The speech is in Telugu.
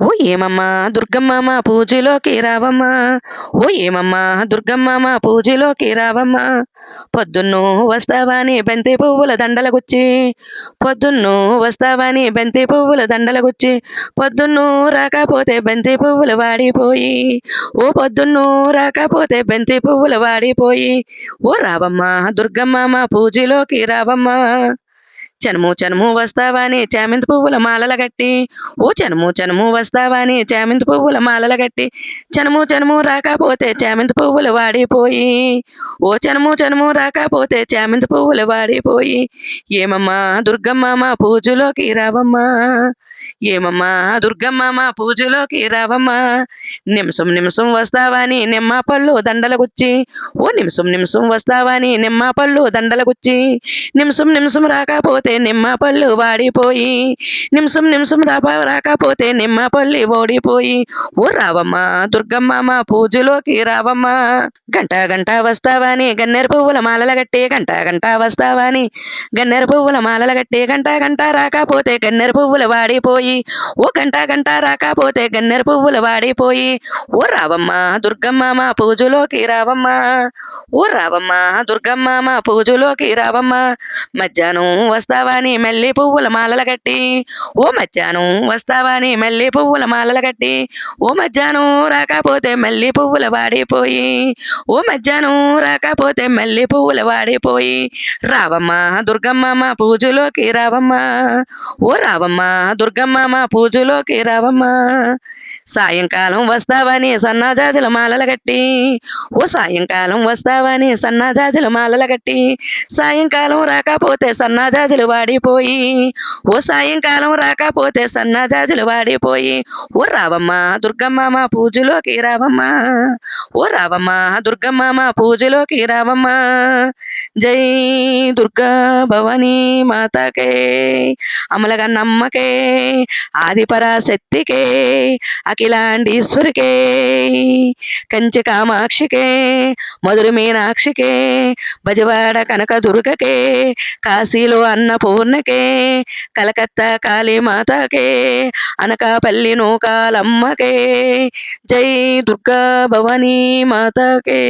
ఓ ఏమమ్మా దుర్గమ్మ మా పూజలోకి రావమ్మా. ఓ ఏమమ్మా దుర్గమ్మ మా పూజలోకి రావమ్మా. పొద్దున్నూ వస్తావాని బంతి పువ్వుల దండలగుచ్చి, పొద్దున్నూ వస్తావాని బంతి పువ్వుల దండలగుచ్చి, పొద్దున్నూ రాకపోతే బంతి పువ్వులు వాడిపోయి, ఓ పొద్దున్నూ రాకపోతే బంతి పువ్వులు వాడిపోయి, ఓ రావమ్మా దుర్గమ్మ మా పూజలోకి రావమ్మా. చనుము చనుము వస్తావాని చామంతి పువ్వుల మాలల గట్టి, ఓ చనుము చనుము వస్తావాని చామంతి పువ్వుల మాలల గట్టి, చనుము చనుము రాకపోతే చామంతి పువ్వులు వాడిపోయి, ఓ చనుము చనుము రాకపోతే చామంతి పువ్వులు వాడిపోయి, ఏమమ్మా దుర్గమ్మ మా పూజలోకి రావమ్మా. ఏమమ్మా దుర్గమ్మ మా పూజలోకి రావమ్మా. నిమిషం నిమిషం వస్తావాని నిమ్మ పళ్ళు దండలగుచ్చి, ఓ నిమిషం నిమిషం వస్తావాని నిమ్మ పళ్ళు దండలగుచ్చి, నిమిషం నిమిషం రాకపోతే నిమ్మ పళ్ళు వాడిపోయి, నిమిషం నిమిషం రాకపోతే నిమ్మ పళ్ళు ఓడిపోయి, ఓ రావమ్మా దుర్గమ్మ మా పూజలోకి రావమ్మా. గంట గంట వస్తావాని గన్నేరు పువ్వుల మాలల గట్టి, గంట గంట వస్తావాని గన్నేరు పువ్వుల మాలల గట్టి, గంట గంట రాకపోతే గన్నేరు పువ్వులు వాడిపోయి, ఓ గంట గంట రాకపోతే గన్నేరు పువ్వులు వాడిపోయి, ఓ రావమ్మా దుర్గమ్మ మా పూజలోకి రావమ్మా. ఓ రావమ్మా దుర్గమ్మ మా పూజలోకి రావమ్మా. మధ్యాహ్నం వస్తావాని మల్లె పువ్వుల మాలల గట్టి, ఓ మధ్యాహ్నం వస్తావాని మల్లె పువ్వుల మాలల గట్టి, ఓ మధ్యాహ్నం రాకపోతే మల్లె పువ్వులు వాడిపోయి, ఓ మధ్యాహ్నం రాకపోతే మల్లె పువ్వులు వాడిపోయి, రావమ్మా దుర్గమ్మ మా పూజలోకి రావమ్మా. ఓ రావమ్మా దుర్గమ్మ మా పూజలోకి రావమ్మా. సాయంకాలం వస్తావని సన్నజాజుల మాలల గట్టి, ఓ సాయంకాలం వస్తావని సన్నజాజుల మాలల గట్టి, సాయంకాలం రాకపోతే సన్నజాజులు వాడిపోయి, ఓ సాయంకాలం రాకపోతే సన్నజాజులు వాడిపోయి, ఓ రావమ్మా దుర్గమ్మ మా పూజలోకి రావమ్మా. ఓ రావమ్మా దుర్గమ్మ మా పూజలోకి రావమ్మా. జై దుర్గా భవానీ మాతాకే, అమలగన్నమ్మకే, ఆదిపరాశక్తికే, అఖిలాండీశ్వరికే, కంచి కామాక్షికే, మధుర మీనాక్షికే, బజవాడ కనక దుర్గకే, కాశీలో అన్నపూర్ణకే, కలకత్తా కాళీమాతకే, అనకాపల్లి నూకాలమ్మకే, జై దుర్గా భవానీ మాతకే.